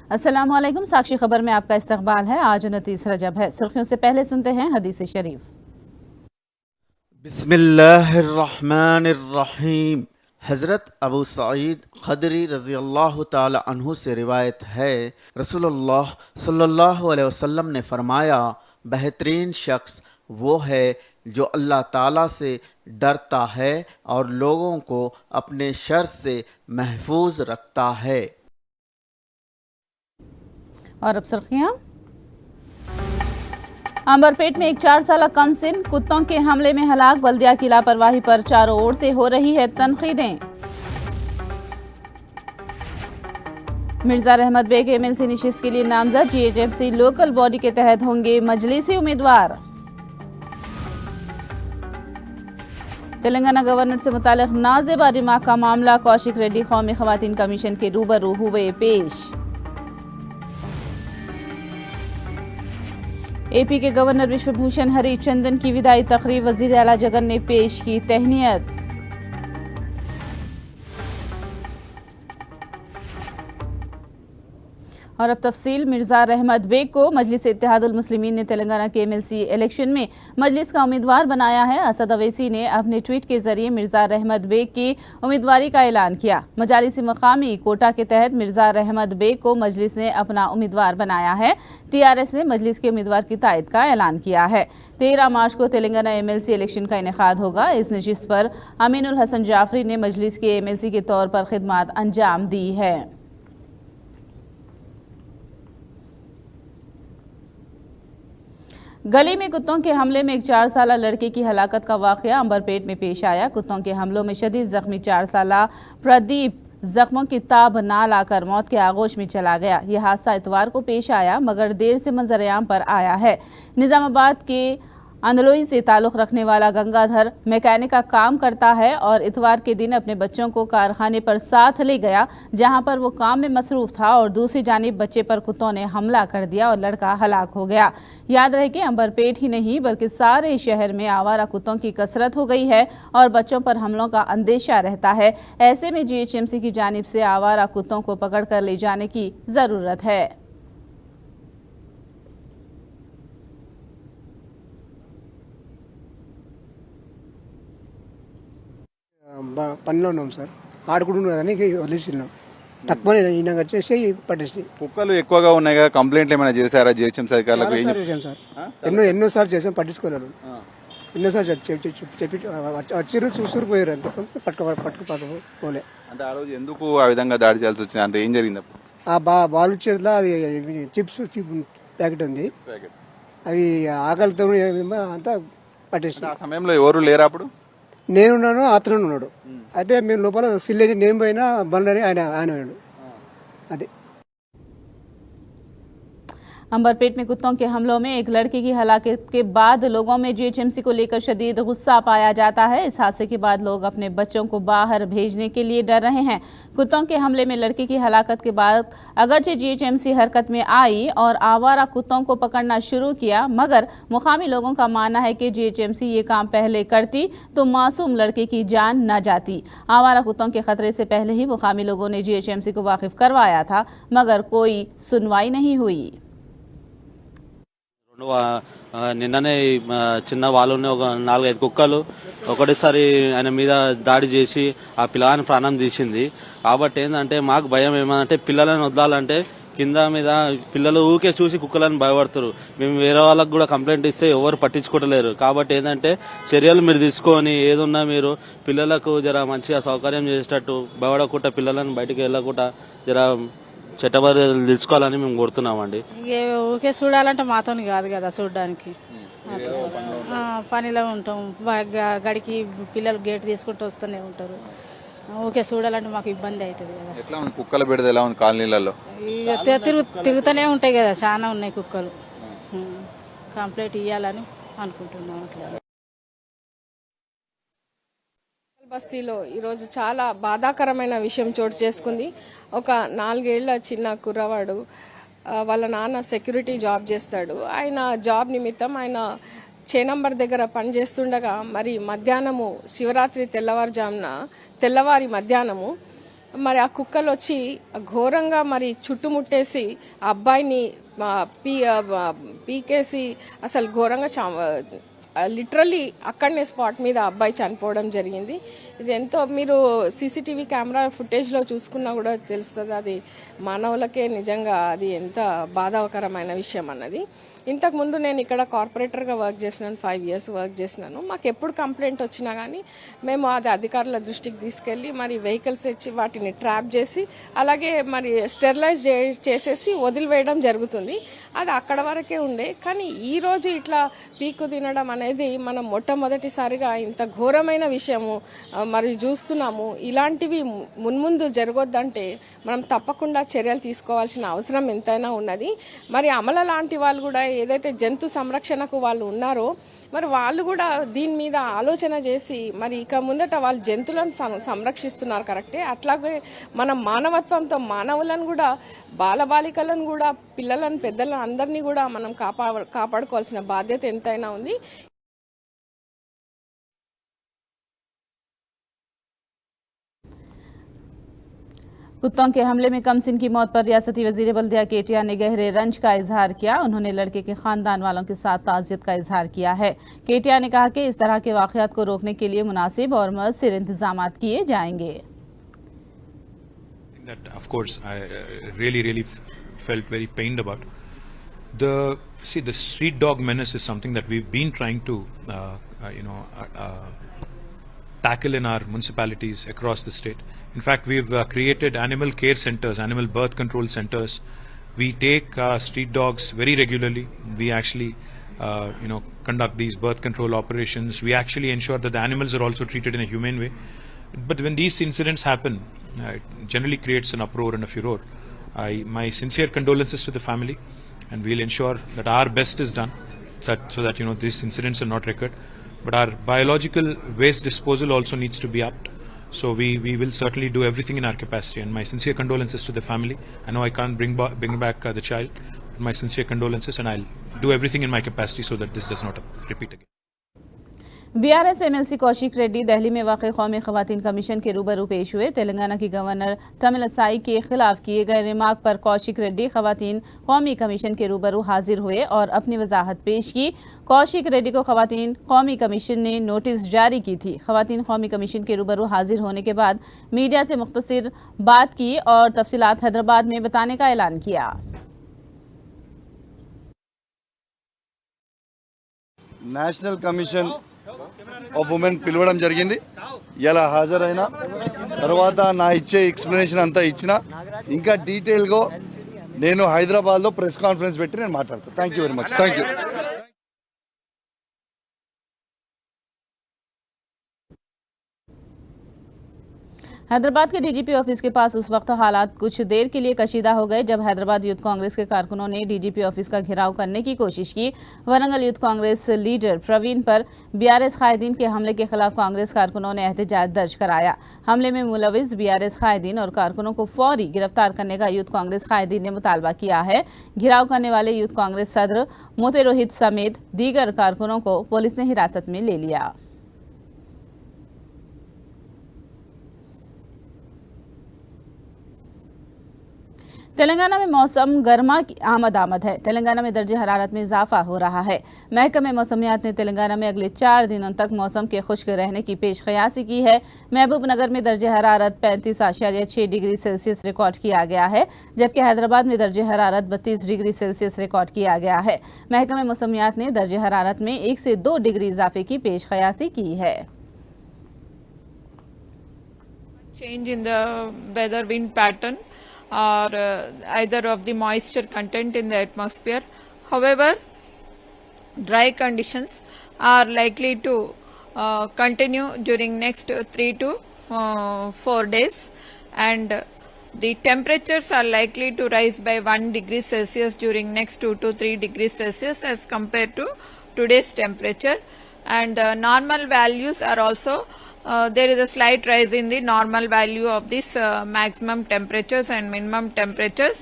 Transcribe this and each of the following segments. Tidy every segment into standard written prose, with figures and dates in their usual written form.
अस्सलाम वालेकुम। साक्षी खबर में आपका इस्तकबाल है। आज 29 रजब है। सुर्खियों से पहले सुनते हैं हदीस शरीफ। बिस्मिल्लाहिर्रहमानिर्रहीम। हज़रत अबू सईद खदरी रज़ी अल्लाह ताला अन्हु से रिवायत है, रसूलुल्लाह सल्लल्लाहु अलैहि वसल्लम ने फरमाया, बेहतरीन शख्स वो है जो अल्लाह ताला से डरता है और लोगों को अपने शर से महफूज रखता है। और अब सुर्खियां। अंबरपेट में एक 4 साल कमसिन कुत्तों के हमले में हलाक। बल्दिया की लापरवाही पर चारों ओर से हो रही है तनकीदें। मिर्जा रहमत बेग एमएलसी नशिस्त के लिए नामजद। जीएचएमसी लोकल बॉडी के तहत होंगे मजलिसी उम्मीदवार। तेलंगाना गवर्नर से मुतालिक नाजेबा रिमार्क का मामला। कौशिक रेड्डी कौमी खवातीन कमीशन के रूबरू हुए पेश। एपी के गवर्नर विश्वभूषण हरिचंदन की विदाई तकरीब। वजीर आला जगन ने पेश की तहनीयत। और अब तफसील। मिर्जा रहमत बेग को मजलिस इत्तेहादुल मुस्लिमीन ने तेलंगाना के एमएलसी इलेक्शन में मजलिस का उम्मीदवार बनाया है। असद अवैसी ने अपने ट्वीट के जरिए मिर्जा रहमत बेग की उम्मीदवारी का ऐलान किया। मजालिसी मकामी कोटा के तहत मिर्जा रहमत बेग को मजलिस ने अपना उम्मीदवार बनाया है। टीआरएस ने मजलिस के उम्मीदवार की तायद का ऐलान किया है। 13 मार्च को तेलंगाना एमएलसी इलेक्शन का इनेकाद होगा। इस नशिस्त पर अमीनुल हसन जाफरी ने मजलिस के एमएलसी के तौर पर खिदमत अंजाम दी है। गली में कुत्तों के हमले में एक 4 साल लड़के की हलाकत का वाकया अंबरपेट में पेश आया। कुत्तों के हमलों में शदीद जख्मी 4 साल प्रदीप जख्मों की ताब ना लाकर मौत के आगोश में चला गया। यह हादसा इतवार को पेश आया मगर देर से मंजर-ए-आम पर आया है। निजामाबाद के अंदलोई से ताल्लुक़ रखने वाला गंगाधर मैकेनिक का काम करता है और इतवार के दिन अपने बच्चों को कारखाने पर साथ ले गया, जहां पर वो काम में मसरूफ था और दूसरी जानिब बच्चे पर कुत्तों ने हमला कर दिया और लड़का हलाक हो गया। याद रहे कि अंबरपेट ही नहीं बल्कि सारे शहर में आवारा कुत्तों की कसरत हो गई है और बच्चों पर हमलों का अंदेशा रहता है। ऐसे में जीएचएमसी की जानिब से आवारा कुत्तों को पकड़ कर ले जाने की ज़रूरत है। పనిలో ఉన్నాం సార్. ఆడుకుంటున్నదని వదిలేసినాం. తక్కువ ఈయన వచ్చేసి పట్టేసి కుక్కలు ఎక్కువగా ఉన్నాయి కదా, కంప్లైంట్లు ఏమైనా చేశారా జిహెచ్ఎంసీ అధికారులకు? చేశాం సార్. ఎన్నోసార్లు చేసాం, పట్టించుకోలేరు. ఎన్నోసార్లు చెప్పి వచ్చిర్రు, చూసుకుని పోయారు. అంతే, పట్టుకోలే. అంటే ఆ రోజు ఎందుకు ఆ విధంగా దాడి చేయాల్సి వచ్చింది? అంటే ఏం జరిగింది? ఆ బాలు చేతిలో అది చిప్స్ ప్యాకెట్ ఉంది, అవి ఆకలితో అంతా పట్టేసి. ఆ సమయంలో ఎవరు లేరు అప్పుడు? నేనున్నాను, అతను ఉన్నాడు. అయితే మేము లోపల సిల్లేని నేను పోయినా బండ్లని ఆయన అది. अंबरपेट में कुत्तों के हमलों में एक लड़के की हलाकत के बाद लोगों में जीएचएमसी को लेकर शदीद गुस्सा पाया जाता है। इस हादसे के बाद लोग अपने बच्चों को बाहर भेजने के लिए डर रहे हैं। कुत्तों के हमले में लड़के की हलाकत के बाद अगरचे जीएचएमसी हरकत में आई और आवारा कुत्तों को पकड़ना शुरू किया, मगर मुकामी लोगों का मानना है कि जीएचएमसी ये काम पहले करती तो मासूम लड़के की जान न जाती। आवारा कुत्तों के खतरे से पहले ही मुकामी लोगों ने जीएचएमसी को वाकिफ करवाया था, मगर कोई सुनवाई नहीं हुई। నిన్ననే చిన్న వాళ్ళని ఒక 4-5 కుక్కలు ఒకటేసారి ఆయన మీద దాడి చేసి ఆ పిల్లగాని ప్రాణం తీసింది. కాబట్టి ఏంటంటే మాకు భయం ఏమంటే పిల్లలను వదలాలంటే కింద మీద పిల్లలు ఊకే చూసి కుక్కలను భయపడతారు. మేము వేరే వాళ్ళకు కూడా కంప్లైంట్ ఇస్తే ఎవరు పట్టించుకోవట్లేరు. కాబట్టి ఏంటంటే చర్యలు మీరు తీసుకొని ఏదున్నా మీరు పిల్లలకు జర మంచిగా సౌకర్యం చేసేటట్టు భయపడకుండా పిల్లలను బయటకు వెళ్ళకుండా జర చట్టబద్ధలు తెలుసుకోవాలని మేము కోరుతున్నామండి. ఊకే చూడాలంటే మాతో కాదు కదా చూడడానికి, పనిలో ఉంటాం. గడికి పిల్లలు గేట్ తీసుకుంటూ వస్తూనే ఉంటారు. ఊకే చూడాలంటే మాకు ఇబ్బంది అవుతుంది కదా. ఎట్లా ఉంది కుక్కల బెడద? ఎలా ఉంది కాలనీలలో? తిరుగుతూనే ఉంటాయి కదా, చాలా ఉన్నాయి కుక్కలు. కంప్లైంట్ ఇవ్వాలని అనుకుంటున్నాం. అట్లా బస్తీలో ఈరోజు చాలా బాధాకరమైన విషయం చోటు చేసుకుంది. ఒక 4 ఏళ్ల చిన్న కుర్రవాడు, వాళ్ళ నాన్న సెక్యూరిటీ జాబ్ చేస్తాడు. ఆయన జాబ్ నిమిత్తం ఆయన చేనంబర్ దగ్గర పనిచేస్తుండగా మరి మధ్యాహ్నము శివరాత్రి తెల్లవారి మధ్యాహ్నము మరి ఆ కుక్కలు వచ్చి ఘోరంగా మరి చుట్టుముట్టేసి ఆ అబ్బాయిని పీకేసి అసలు ఘోరంగా లిటరల్లీ అక్కడనే స్పాట్ మీద అబ్బాయి చనిపోవడం జరిగింది. ఇది ఎంతో మీరు సీసీటీవీ కెమెరా ఫుటేజ్లో చూసుకున్నా కూడా తెలుస్తుంది అది మానవులకే నిజంగా అది ఎంత బాధాకరమైన విషయం అన్నది. ఇంతకుముందు నేను ఇక్కడ కార్పొరేటర్గా వర్క్ చేసినాను, 5 years వర్క్ చేసినాను. మాకు ఎప్పుడు కంప్లైంట్ వచ్చినా కానీ మేము అది అధికారుల దృష్టికి తీసుకెళ్ళి మరి వెహికల్స్ ఇచ్చి వాటిని ట్రాప్ చేసి అలాగే మరి స్టెరిలైజ్ చేసేసి వదిలివేయడం జరుగుతుంది. అది అక్కడ వరకే ఉండే. కానీ ఈరోజు ఇట్లా పీకు తినడం అనేది మనం మొట్టమొదటిసారిగా ఇంత ఘోరమైన విషయము మరి చూస్తున్నాము. ఇలాంటివి మున్ముందు జరగొద్దంటే మనం తప్పకుండా చర్యలు తీసుకోవాల్సిన అవసరం ఎంతైనా ఉన్నది. మరి అమల లాంటి వాళ్ళు కూడా ఏదైతే జంతు సంరక్షణకు వాళ్ళు ఉన్నారో మరి వాళ్ళు కూడా దీని మీద ఆలోచన చేసి మరి ఇక ముందట వాళ్ళు జంతువులను సంరక్షిస్తున్నారు కరెక్టే, అట్లాగే మనం మానవత్వంతో మానవులను కూడా బాలబాలికలను కూడా పిల్లలను పెద్దలను అందరినీ కూడా మనం కాపాడుకోవాల్సిన బాధ్యత ఎంతైనా ఉంది. कुत्तों के हमले में कमसिन की मौत पर रियासती वजीर बल्दिया केटिया ने गहरे रंज का इजहार किया। उन्होंने लड़के के खानदान वालों के साथ ताज़ियत का इजहार किया है। केटिया ने कहा कि इस तरह के वाक़यात को रोकने के लिए मुनासिब और मौसर इंतजाम किए जाएंगे। That of course I really felt very pained about. The street dog menace is something that we've been trying to tackle in our municipalities across the state. In fact, we've created animal care centers, animal birth control centers. We take street dogs very regularly. We actually conduct these birth control operations. We actually ensure that the animals are also treated in a humane way. But when these incidents happen, it generally creates an uproar and a furor. My sincere condolences to the family, and we'll ensure that our best is done so that these incidents are not recurred. But our biological waste disposal also needs to be upped. So we will certainly do everything in our capacity, and my sincere condolences to the family. I know I can't bring back the child, but my sincere condolences, and I'll do everything in my capacity so that this does not repeat again. BRS MLC Kaushik Reddy Delhi में वाक़ कौमी ख़वातीन commission के रूबरू पेश हुए। तेलंगाना की governor Tamilisai के खिलाफ किए गए रिमार्क पर कौशिक रेड्डी ख़वातीन कौमी कमीशन के रूबरू हाजिर हुए और अपनी वजाहत पेश की। कौशिक रेड्डी को ख़वातीन कौमी कमीशन ने नोटिस जारी की थी। ख़वातीन कौमी कमीशन के रूबरू हाजिर होने के बाद मीडिया से मुख्तसर बात की और तफसीलात हैदराबाद में बताने का ऐलान किया। నేషనల్ కమిషన్ ఆఫ్ ఉమెన్ పిలవడం జరిగింది. ఇలా హాజరైన తర్వాత నా ఇచ్చే ఎక్స్ప్లెనేషన్ అంతా ఇచ్చిన ఇంకా డీటెయిల్గా నేను హైదరాబాద్లో ప్రెస్ కాన్ఫరెన్స్ పెట్టి నేను మాట్లాడతాను. Thank you very much. Thank you. Hyderabad के डीजीपी ऑफिस के पास उस वक्त हालात कुछ देर के लिए कशीदा हो गए जब हैदराबाद यूथ कांग्रेस के कारकुनों ने डीजीपी ऑफिस का घेराव करने की कोशिश की। वरंगल यूथ कांग्रेस लीडर प्रवीण पर बीआरएस कायदीन के हमले के खिलाफ कांग्रेस कारकुनों ने एहतजाज दर्ज कराया। हमले में मुलविस बीआरएस कायदीन और कारकुनों को फौरी गिरफ्तार करने का यूथ कांग्रेस कायदीन ने मुतालबा किया है। घेराव करने वाले यूथ कांग्रेस सदर मोते रोहित समेत दीगर कारकुनों को पुलिस ने हिरासत में ले लिया। तेलंगाना में मौसम गर्मा की आमद है। तेलंगाना में दर्जे हरारत में इजाफा हो रहा है। महकमे मौसमियात ने तेलंगाना में अगले 4 दिनों तक मौसम के खुश्क रहने की पेशकयासी की है। महबूबनगर में दर्जे हरारत 35.6 डिग्री सेल्सियस रिकॉर्ड किया गया है, जबकि हैदराबाद में दर्जे हरारत 32 डिग्री सेल्सियस रिकॉर्ड किया गया है। महकमे मौसमियात ने दर्जे हरारत में 1 से 2 डिग्री इजाफे की पेशकयासी की है। Change in the weather wind pattern or either of the moisture content in the atmosphere. However, dry conditions are likely to continue during next 3 to 4 days, and the temperatures are likely to rise by 1 degree Celsius during next 2 to 3 degrees Celsius as compared to today's temperature, and normal values are also there is a slight rise in the normal value of this maximum temperatures and minimum temperatures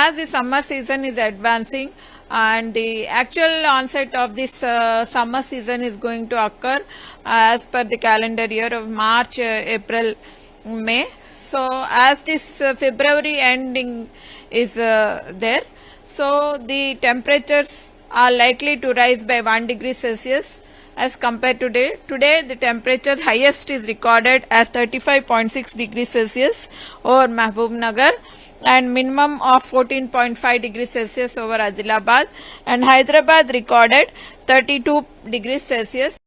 as the summer season is advancing, and the actual onset of this summer season is going to occur as per the calendar year of March, April, May. So as this February ending is there, so the temperatures are likely to rise by 1 degree Celsius as compared to today. Today the temperature highest is recorded as 35.6 degrees Celsius over Mahbubnagar and minimum of 14.5 degrees Celsius over Adilabad, and Hyderabad recorded 32 degrees Celsius.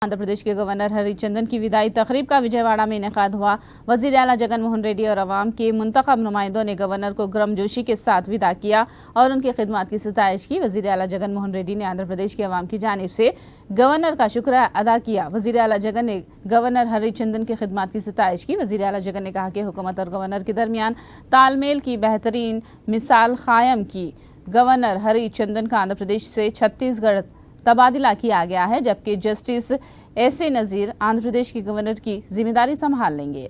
Andhra Pradesh के governor Harichandan की विदाई तकरीब का विजयवाड़ा में इनेकाद हुआ। वजीर आला जगन मोहन रेड्डी और अवाम के मुंतखब नुमाइंदों ने गवर्नर को गर्मजोशी के साथ विदा किया और उनकी खिदमत की सताइश की। वजीर आला जगन मोहन रेड्डी ने आंध्र प्रदेश के अवाम की जानिब से गवर्नर का शुक्रिया अदा किया। वजीर आला जगन ने गवर्नर हरिचंदन की खिदमत की सताइश की। वजीर आला जगन ने कहा कि हुकूमत और गवर्नर के दरमियान तालमेल की बेहतरीन मिसाल कायम की। गवर्नर हरिचंदन का आंध्र प्रदेश से छत्तीसगढ़ तबादला किया गया है, जबकि जस्टिस एस ए नज़ीर आंध्र प्रदेश के गवर्नर की जिम्मेदारी संभाल लेंगे।